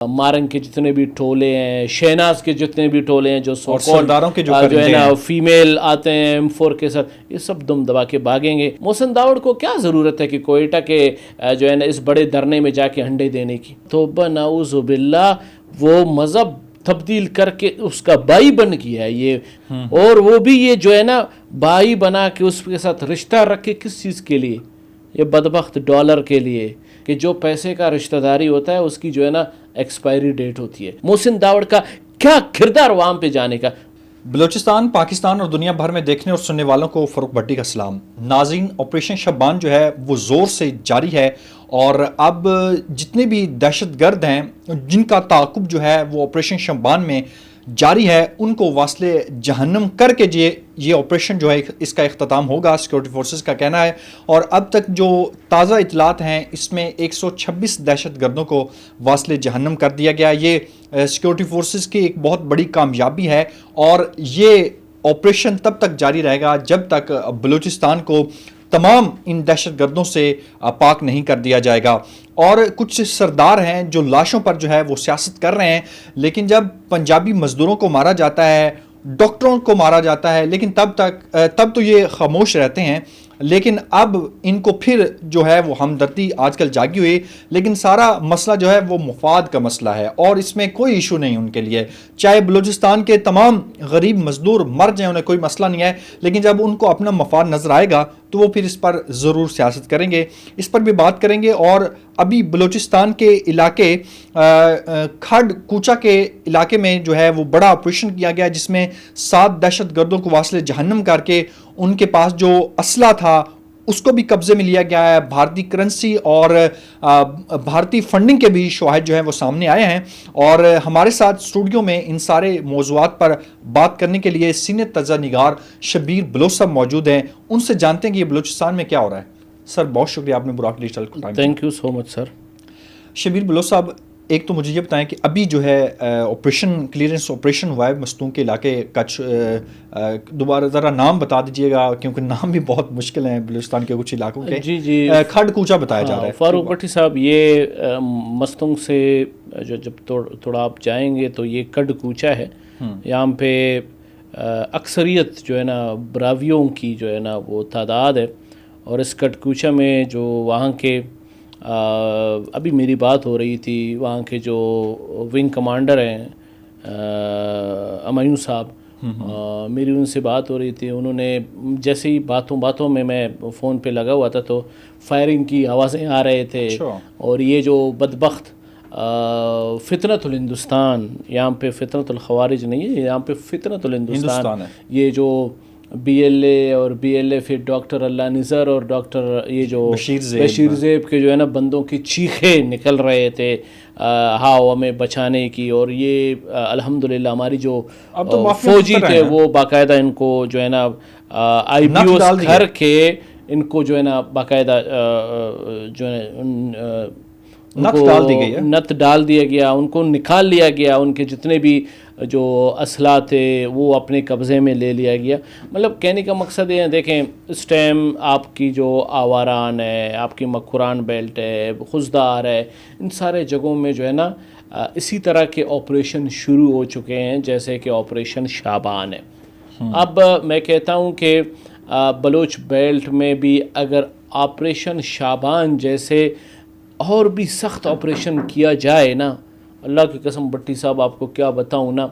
Morning کے جتنے بھی ٹولے ہیں، شہناز کے جتنے بھی ٹولے ہیں جو سرداروں کے جو ہے نا فیمیل آتے ہیں M4 کے ساتھ، یہ سب دم دبا کے بھاگیں گے۔ محسن داوڑ کو کیا ضرورت ہے کہ کوئٹہ کے جو ہے نا اس بڑے دھرنے میں جا کے ہنڈے دینے کی؟ توبہ نعوذ باللہ، وہ مذہب تبدیل کر کے اس کا بھائی بن گیا ہے یہ، اور وہ بھی یہ جو ہے نا بھائی بنا کے اس کے ساتھ رشتہ رکھے کس چیز کے لیے؟ یہ بدبخت ڈالر کے لیے، کہ جو پیسے کا رشتہ داری ہوتا ہے اس کی جو ہے نا ایکسپائری ڈیٹ ہوتی ہے۔ محسن داوڑ کا کیا کردار وہاں پہ جانے کا؟ بلوچستان، پاکستان اور دنیا بھر میں دیکھنے اور سننے والوں کو فاروق بھٹی کا سلام۔ ناظرین، آپریشن شبان جو ہے وہ زور سے جاری ہے، اور اب جتنے بھی دہشت گرد ہیں جن کا تعاقب جو ہے وہ آپریشن شبان میں جاری ہے، ان کو واصل جہنم کر کے یہ آپریشن جو ہے اس کا اختتام ہوگا، سیکورٹی فورسز کا کہنا ہے۔ اور اب تک جو تازہ اطلاعات ہیں اس میں 126 دہشت گردوں کو واصل جہنم کر دیا گیا۔ یہ سیکورٹی فورسز کی ایک بہت بڑی کامیابی ہے، اور یہ آپریشن تب تک جاری رہے گا جب تک بلوچستان کو تمام ان دہشت گردوں سے پاک نہیں کر دیا جائے گا۔ اور کچھ سردار ہیں جو لاشوں پر جو ہے وہ سیاست کر رہے ہیں، لیکن جب پنجابی مزدوروں کو مارا جاتا ہے، ڈاکٹروں کو مارا جاتا ہے، لیکن تب تو یہ خاموش رہتے ہیں۔ لیکن اب ان کو پھر جو ہے وہ ہمدردی آج کل جاگی ہوئی، لیکن سارا مسئلہ جو ہے وہ مفاد کا مسئلہ ہے، اور اس میں کوئی ایشو نہیں ان کے لیے۔ چاہے بلوچستان کے تمام غریب مزدور مر جائیں، انہیں کوئی مسئلہ نہیں ہے، لیکن جب ان کو اپنا مفاد نظر آئے گا تو وہ پھر اس پر ضرور سیاست کریں گے، اس پر بھی بات کریں گے۔ اور ابھی بلوچستان کے علاقے کھڈ کوچا کے علاقے میں جو ہے وہ بڑا آپریشن کیا گیا، جس میں 7 دہشت گردوں کو واصل جہنم کر کے ان کے پاس جو اسلحہ تھا اس کو بھی قبضے میں لیا گیا ہے۔ بھارتی کرنسی اور بھارتی فنڈنگ کے بھی شواہد جو ہیں وہ سامنے آئے ہیں، اور ہمارے ساتھ اسٹوڈیو میں ان سارے موضوعات پر بات کرنے کے لیے سینئر تجزیہ نگار شبیر بلوچ صاحب موجود ہیں۔ ان سے جانتے ہیں کہ یہ بلوچستان میں کیا ہو رہا ہے۔ سر، بہت شکریہ آپ نے براک ڈیجیٹل کو ٹائم دیا۔ تھینک یو سو مچ سر۔ شبیر بلوچ صاحب، ایک تو مجھے یہ بتائیں کہ ابھی جو ہے آپریشن کلیئرنس آپریشن ہوا ہے مستونگ کے علاقے کچھ، دوبارہ ذرا نام بتا دیجیے گا کیونکہ نام بھی بہت مشکل ہیں بلوچستان کے کچھ علاقوں کے۔ جی، کھڈ کوچا بتایا جا رہا ہے۔ فاروق بھٹی صاحب، یہ مستونگ سے جب تھوڑا آپ جائیں گے تو یہ کھڈ کوچا ہے۔ یہاں پہ اکثریت جو ہے نا براویوں کی جو ہے نا وہ تعداد ہے، اور اس کھڈ کوچا میں جو وہاں کے ابھی میری بات ہو رہی تھی، وہاں کے جو ونگ کمانڈر ہیں امایوں صاحب، میری ان سے بات ہو رہی تھی، انہوں نے جیسے ہی باتوں میں فون پہ لگا ہوا تھا تو فائرنگ کی آوازیں آ رہے تھے، اور یہ جو بدبخت فتنۃ الہندوستان، یہاں پہ فتنۃ الخوارج نہیں ہے، یہاں پہ فتنۃ الہندوستان، یہ جو BLA اور BLF ڈاکٹر اللہ نظر اور ڈاکٹر یہ جو بشیر زیب کے جو ہے نا بندوں کی چیخیں نکل رہے تھے ہوا میں بچانے کی، اور یہ الحمدللہ ہماری جو فوجی تھے وہ باقاعدہ ان کو جو ہے نا IPOs گھر کے ان کو جو ہے نا باقاعدہ جو ہے نت ڈال دیا گیا، ان کو نکال لیا گیا، ان کے جتنے بھی جو اسلحہ تھے وہ اپنے قبضے میں لے لیا گیا۔ مطلب کہنے کا مقصد یہ ہے، دیکھیں اس ٹائم آپ کی جو آواران ہے، آپ کی مکھوران بیلٹ ہے، خزدار ہے، ان سارے جگہوں میں جو ہے نا اسی طرح کے آپریشن شروع ہو چکے ہیں جیسے کہ آپریشن شابان ہے۔ اب میں کہتا ہوں کہ بلوچ بیلٹ میں بھی اگر آپریشن شابان جیسے اور بھی سخت آپریشن کیا جائے نا، اللہ کی قسم بھٹی صاحب آپ کو کیا بتاؤں نا،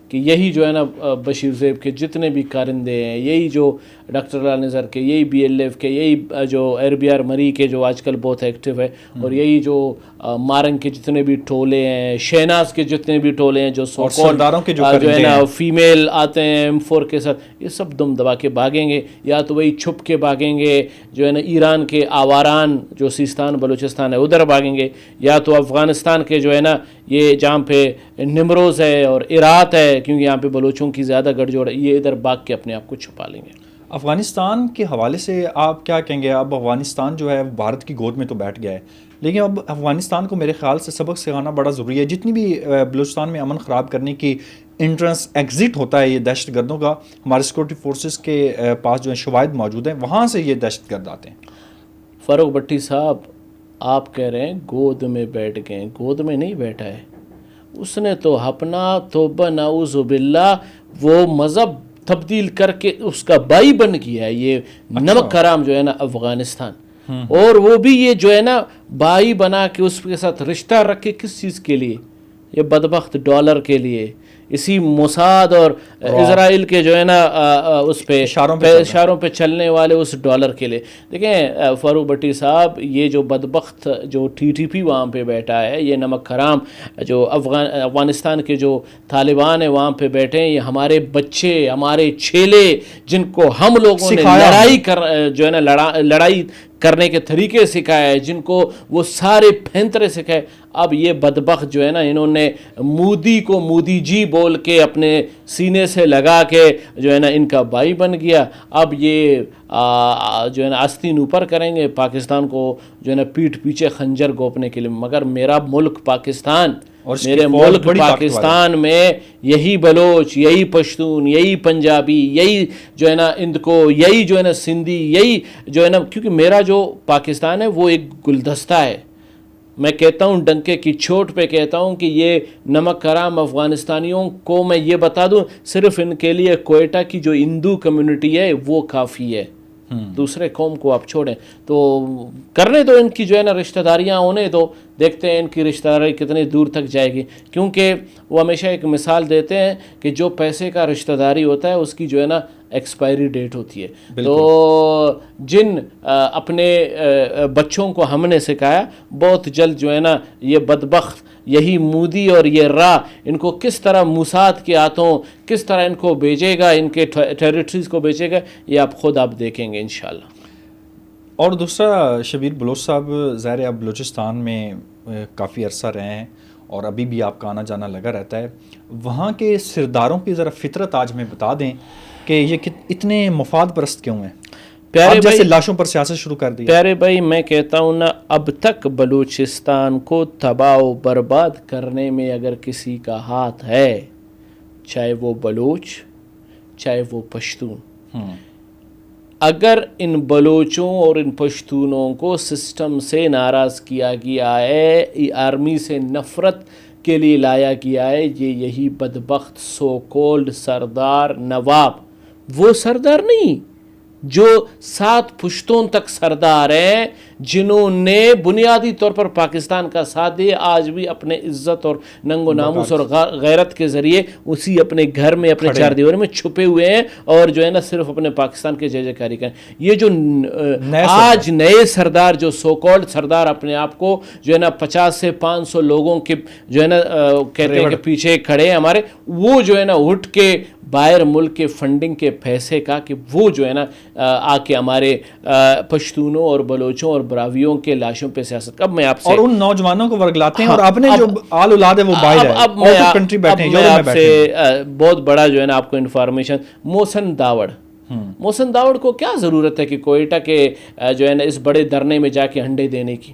کہ یہی جو ہے نا بشیر زیب کے جتنے بھی کارندے ہیں، یہی جو ڈاکٹر اللہ نظر کے، یہی BLF کے، یہی جو RBR مری کے جو آج کل بہت ایکٹیو ہے، اور یہی جو مارنگ کے جتنے بھی ٹولے ہیں، شہناز کے جتنے بھی ٹولے ہیں جو سرداروں کے جو ہے نا فیمیل آتے ہیں M4 کے ساتھ، یہ سب دم دبا کے بھاگیں گے، یا تو وہی چھپ کے بھاگیں گے جو ہے نا ایران کے آواران جو سیستان بلوچستان ہے ادھر بھاگیں گے، یا تو افغانستان کے جو ہے نا یہ جہاں پہ نمروز ہے اور عراق ہے، کیونکہ یہاں پہ بلوچوں کی زیادہ گڑھ جوڑ ہے، یہ ادھر بھاگ کے اپنے آپ کو چھپا لیں گے۔ افغانستان کے حوالے سے آپ کیا کہیں گے؟ اب افغانستان جو ہے بھارت کی گود میں تو بیٹھ گیا ہے، لیکن اب افغانستان کو میرے خیال سے سبق سکھانا بڑا ضروری ہے۔ جتنی بھی بلوچستان میں امن خراب کرنے کی انٹرنس ایگزٹ ہوتا ہے یہ دہشت گردوں کا، ہمارے سیکورٹی فورسز کے پاس جو ہے شواہد موجود ہیں، وہاں سے یہ دہشت گرد آتے ہیں۔ فاروق بھٹی صاحب، آپ کہہ رہے ہیں گود میں بیٹھ گئے، گود میں نہیں بیٹھا ہے، اس نے تو اپنا توبہ نعوذ باللہ وہ مذہب تبدیل کر کے اس کا بائی بن گیا ہے یہ نمک حرام جو ہے نا افغانستان. اور وہ بھی یہ جو ہے نا بائی بنا کے اس کے ساتھ رشتہ رکھے کس چیز کے لیے؟ یہ بدبخت ڈالر کے لیے. اسی موساد اور اسرائیل کے جو ہے نا اس پہ اشاروں پہ چلنے والے اس ڈالر کے لیے. دیکھیں فاروق بھٹی صاحب، یہ جو بدبخت جو ٹی ٹی پی وہاں پہ بیٹھا ہے، یہ نمک حرام جو افغانستان کے جو طالبان ہیں وہاں پہ بیٹھے ہیں، یہ ہمارے بچے، ہمارے چھیلے جن کو ہم لوگوں نے لڑائی کرنے کے طریقے سکھائے ہیں، جن کو وہ سارے پھینترے سکھائے، اب یہ بدبخت جو ہے نا انہوں نے مودی کو مودی جی بول کے اپنے سینے سے لگا کے جو ہے نا ان کا بھائی بن گیا. اب یہ جو ہے نا آستین اوپر کریں گے پاکستان کو جو ہے نا پیٹھ پیچھے خنجر گھونپنے کے لیے. مگر میرا ملک پاکستان، میرے ملک پاکستان میں یہی بلوچ، یہی پشتون، یہی پنجابی، یہی جو ہے نا اندکو، یہی جو ہے نا سندھی، یہی جو ہے نا، کیونکہ میرا جو پاکستان ہے وہ ایک گلدستہ ہے. میں کہتا ہوں ڈنکے کی چوٹ پہ کہتا ہوں کہ یہ نمک حرام افغانستانیوں کو میں یہ بتا دوں، صرف ان کے لیے کوئٹہ کی جو ہندو کمیونٹی ہے وہ کافی ہے. دوسرے قوم کو آپ چھوڑیں تو کرنے دو، ان کی جو ہے نا رشتہ داریاں ہونے دو، دیکھتے ہیں ان کی رشتہ داری کتنے دور تک جائے گی. کیونکہ وہ ہمیشہ ایک مثال دیتے ہیں کہ جو پیسے کا رشتہ داری ہوتا ہے اس کی جو ہے نا ایکسپائری ڈیٹ ہوتی ہے. تو جن اپنے بچوں کو ہم نے سکھایا، بہت جلد جو ہے نا یہ بدبخت یہی مودی اور یہ راہ ان کو کس طرح موساد کے ہاتھوں کس طرح ان کو بھیجے گا، ان کے ٹیریٹریز کو بھیجے گا، یہ آپ خود آپ دیکھیں گے انشاءاللہ. اور دوسرا شبیر بلوچ صاحب، ظاہر آپ بلوچستان میں کافی عرصہ رہے ہیں اور ابھی بھی آپ کا آنا جانا لگا رہتا ہے. وہاں کے سرداروں کی ذرا فطرت آج میں بتا دیں کہ یہ اتنے مفاد پرست کیوں ہیں؟ پیارے جیسے لاشوں پر سیاست شروع کر دی. پیارے بھائی، میں کہتا ہوں نا، اب تک بلوچستان کو تباہ و برباد کرنے میں اگر کسی کا ہاتھ ہے، چاہے وہ بلوچ چاہے وہ پشتون، اگر ان بلوچوں اور ان پشتونوں کو سسٹم سے ناراض کیا گیا ہے، آرمی سے نفرت کے لیے لایا گیا ہے، یہی بدبخت سو کولڈ سردار نواب، وہ سردار نہیں جو 7 پشتوں تک سردار ہیں، جنہوں نے بنیادی طور پر پاکستان کا ساتھ دیا، آج بھی اپنے عزت اور ننگ و ناموس اور غیرت کے ذریعے اسی اپنے گھر میں اپنے چار دیواروں میں چھپے ہوئے ہیں اور جو ہے نا صرف اپنے پاکستان کے جے کاری کریں. یہ جو آج نئے سردار جو سو کالڈ سردار اپنے آپ کو جو ہے نا 50 سے 500 لوگوں کے جو ہے نا کہتے ہیں کہ پیچھے کھڑے ہیں ہمارے، وہ جو ہے نا اٹھ کے باہر ملک کے فنڈنگ کے پیسے کا کہ وہ جو ہے نا آ کے ہمارے پشتونوں اور بلوچوں اور براویوں کے لاشوں پہ سیاست. اب میں آپ سے اور ان نوجوانوں کو ورگلاتے ہیں اور اپنے جو آل اولاد ہے وہ باہر ہے. اب میں آپ سے بہت بڑا جو ہے نا آپ کو انفارمیشن، محسن داوڑ کو کیا ضرورت ہے کہ کوئٹہ کے جو ہے نا اس بڑے دھرنے میں جا کے انڈے دینے کی؟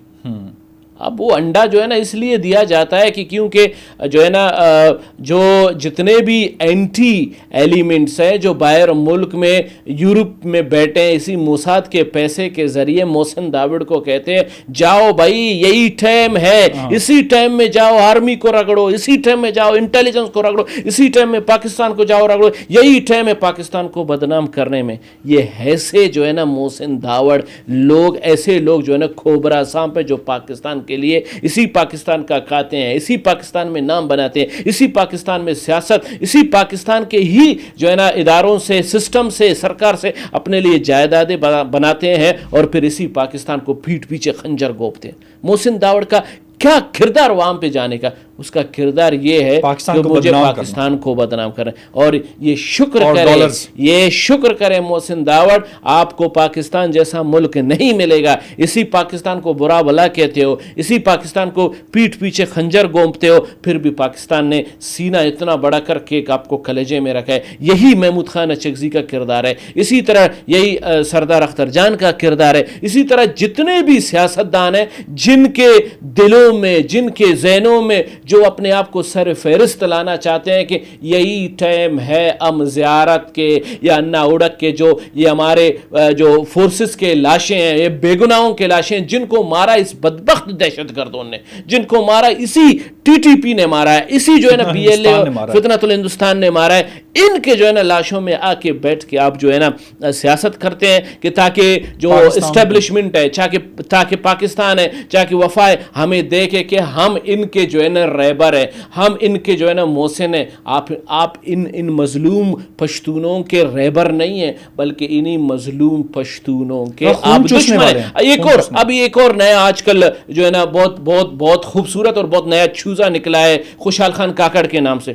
اب وہ انڈا جو ہے نا اس لیے دیا جاتا ہے کہ کیونکہ جو ہے نا جو جتنے بھی اینٹی ایلیمنٹس ہیں جو باہر ملک میں یورپ میں بیٹھے ہیں، اسی موساد کے پیسے کے ذریعے محسن داوڑ کو کہتے ہیں جاؤ بھائی یہی ٹائم ہے، اسی ٹائم میں جاؤ آرمی کو رگڑو، اسی ٹائم میں جاؤ انٹیلیجنس کو رگڑو، اسی ٹائم میں پاکستان کو جاؤ رگڑو، یہی ٹائم ہے پاکستان کو بدنام کرنے میں. یہ ایسے جو ہے نا محسن داوڑ لوگ، ایسے لوگ جو ہے نا کھوبرا سانپ ہے جو پاکستان کے لیے اسی پاکستان کا کھاتے ہیں، اسی پاکستان میں نام بناتے ہیں، اسی پاکستان میں سیاست، اسی پاکستان کے ہی جو ہے نا اداروں سے، سسٹم سے، سرکار سے اپنے لیے جائیدادیں بناتے ہیں اور پھر اسی پاکستان کو پیٹھ پیچھے خنجر گھونپتے ہیں. محسن داوڑ کا کیا کردار وہاں پہ جانے کا؟ اس کا کردار یہ ہے کہ مجھے پاکستان کو بدنام کریں. اور یہ شکر کریں محسن داوڑ، آپ کو پاکستان جیسا ملک نہیں ملے گا. اسی پاکستان کو برا بھلا کہتے ہو، اسی پاکستان کو پیٹھ پیچھے خنجر گھونپتے ہو، پھر بھی پاکستان نے سینہ اتنا بڑا کر کے آپ کو کلیجے میں رکھا ہے. یہی محمود خان اچکزی کا کردار ہے، اسی طرح یہی سردار اختر جان کا کردار ہے، اسی طرح جتنے بھی سیاستدان ہیں جن کے دلوں میں، جن کے ذہنوں میں جو اپنے آپ کو سر فہرست لانا چاہتے ہیں کہ یہی ٹائم ہے ام زیارت کے یا انا اڑک کے، جو یہ ہمارے جو فورسز کے لاشیں ہیں، یہ بے گناہوں کے لاشیں ہیں جن کو مارا اس بدبخت دہشت گردوں نے، جن کو مارا اسی ٹی ٹی پی نے مارا ہے، اسی جو ہے نا پی ایل اے فتنۃ الہندوستان نے مارا ہے، ان کے جو ہے نا لاشوں میں آ کے بیٹھ کے آپ جو ہے نا سیاست کرتے ہیں کہ تاکہ جو اسٹیبلشمنٹ ہے، تاکہ پاکستان ہے، تاکہ وفا ہے، ہمیں دیکھے کہ ہم ان کے جو ہے نا رہبر ہیں، ہم ان کے جو ہے نا محسن ہیں۔ آپ ان مظلوم پشتونوں کے رہبر نہیں ہیں، بلکہ انہی مظلوم پشتونوں کے آپ دشمن ہیں۔ ایک اور نیا آج کل جو ہے نا بہت بہت بہت خوبصورت اور بہت نیا چوزا نکلا ہے خوشحال خان کاکڑ کے نام سے۔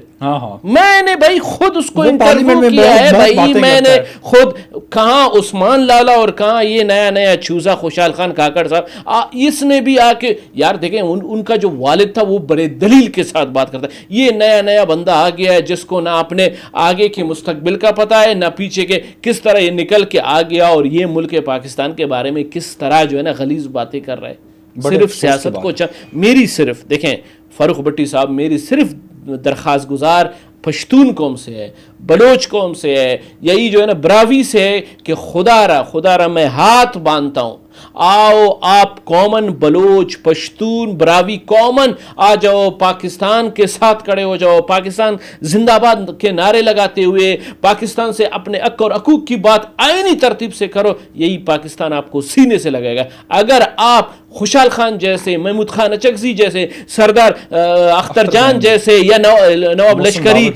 میں نے بھائی خود اس کو انٹرویو کیا ہے بھائی، میں نے خود کہاں عثمان لالا اور کہاں یہ نیا چوزا خوشحال خان کاکڑ صاحب، اس نے بھی آ کے یار دیکھیں ان کا جو والد تھا وہ بڑے دلیل کے ساتھ بات کرتا ہے، یہ نیا بندہ آ گیا ہے جس کو نہ اپنے آگے کے مستقبل کا پتہ ہے نہ پیچھے کے، کس طرح یہ نکل کے آ گیا اور یہ ملک پاکستان کے بارے میں کس طرح جو ہے نا غلیظ باتیں کر رہا ہے۔ صرف سیاست کو میری صرف دیکھیں فاروق بھٹی صاحب، میری صرف درخواست گزار پشتون قوم سے ہے، بلوچ قوم سے ہے، یہی جو ہے نا براوی سے ہے کہ خدا را میں ہاتھ باندھتا ہوں، آؤ آپ کامن بلوچ پشتون براوی کامن آ جاؤ، پاکستان کے ساتھ کھڑے ہو جاؤ، پاکستان زندہ باد کے نعرے لگاتے ہوئے پاکستان سے اپنے حق اور حقوق کی بات آئینی ترتیب سے کرو، یہی پاکستان آپ کو سینے سے لگائے گا۔ اگر آپ خوشحال خان جیسے، محمود خان اچکزی جیسے، سردار اختر جان جیسے، یا نواب لشکری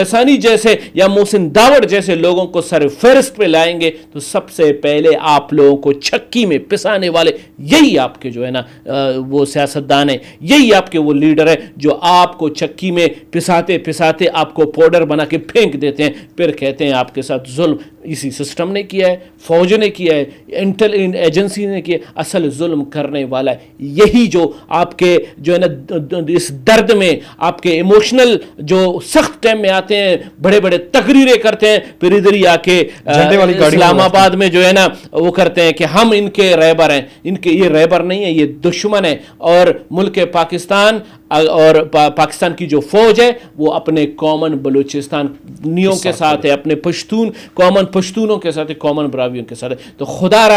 رسانی جیسے، یا محسن داوڑ جیسے لوگوں کو سر فہرست پہ لائیں گے تو سب سے پہلے آپ لوگوں کو چکی میں پسانے والے یہی آپ کے جو ہے نا وہ سیاستدان ہیں، یہی آپ کے وہ لیڈر ہیں جو آپ کو چکی میں پساتے آپ کو پاؤڈر بنا کے پھینک دیتے ہیں، پھر کہتے ہیں آپ کے ساتھ ظلم اسی سسٹم نے کیا ہے، فوج نے کیا ہے، انٹل ایجنسی نے کیا ہے۔ اصل ظلم کرنے والا ہے یہی جو آپ کے جو ہے نا اس درد میں آپ کے ایموشنل جو سخت ٹائم میں آتے ہیں، بڑے بڑے تقریریں کرتے ہیں، پھر ادھر ہی آ کے اسلام آباد میں جو ہے نا وہ کرتے ہیں کہ ہم ان کے رہبر ہیں۔ ان کے یہ رہبر نہیں ہے، یہ دشمن ہے، اور ملک پاکستان اور پاکستان کی جو فوج ہے وہ اپنے کامن بلوچستانیوں کے ساتھ ہے، اپنے کامن پشتونوں کے ساتھ ہے، کامن براویوں کے ساتھ ہے۔ تو خدا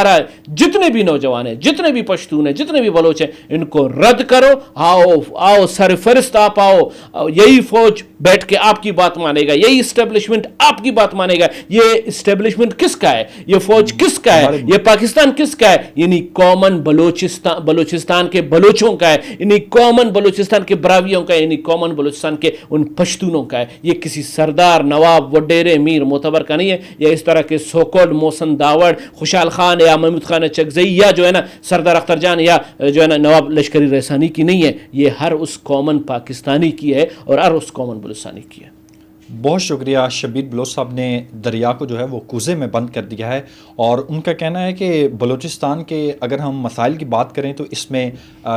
را جتنے بھی نوجوان ہیں، جتنے بھی پشتون ہیں، جتنے بھی بلوچ ہیں، ان کو رد کرو، آؤ سرفرست آپ آؤ، یہی فوج بیٹھ کے آپ کی بات مانے گا، یہی اسٹیبلشمنٹ آپ کی بات مانے گا۔ یہ اسٹیبلشمنٹ کس کا ہے؟ یہ فوج کس کا ہے؟ یہ پاکستان کس کا ہے؟ یعنی کامن بلوچستان کے بلوچوں کا ہے، یعنی کامن بلوچستان کے براویوں کا ہے، یعنی کامن بلوچستان کے ان پشتونوں کا ہے۔ یہ کسی سردار، نواب، وڈیرے، میر، معتبر کا نہیں ہے، یا اس طرح کے سوکولڈ محسن داوڑ، خوشحال خان یا محمود خان اچکزئی یا جو ہے نا سردار اختر جان یا جو ہے نا نواب لشکری رسانی کی نہیں ہے، یہ ہر اس کامن پاکستانی کی ہے اور ہر اس کامن بلوچستانی کی ہے۔ بہت شکریہ شبیر بلوچ صاحب نے دریا کو جو ہے وہ کوزے میں بند کر دیا ہے، اور ان کا کہنا ہے کہ بلوچستان کے اگر ہم مسائل کی بات کریں تو اس میں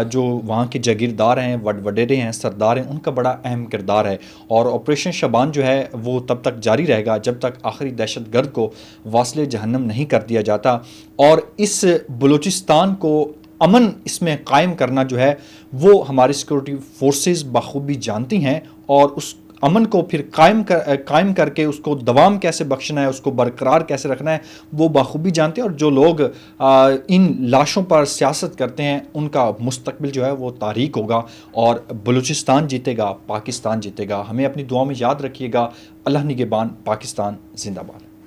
جو وہاں کے جاگیردار ہیں، وڈیرے ہیں، سردار ہیں، ان کا بڑا اہم کردار ہے، اور آپریشن شبان جو ہے وہ تب تک جاری رہے گا جب تک آخری دہشت گرد کو واصل جہنم نہیں کر دیا جاتا، اور اس بلوچستان کو امن اس میں قائم کرنا جو ہے وہ ہماری سیکورٹی فورسز بخوبی جانتی ہیں، اور اس امن کو پھر قائم کر کے اس کو دوام کیسے بخشنا ہے، اس کو برقرار کیسے رکھنا ہے، وہ بخوبی جانتے ہیں۔ اور جو لوگ ان لاشوں پر سیاست کرتے ہیں ان کا مستقبل جو ہے وہ تاریک ہوگا، اور بلوچستان جیتے گا، پاکستان جیتے گا۔ ہمیں اپنی دعاؤں میں یاد رکھیے گا۔ اللہ نگہبان، پاکستان زندہ باد۔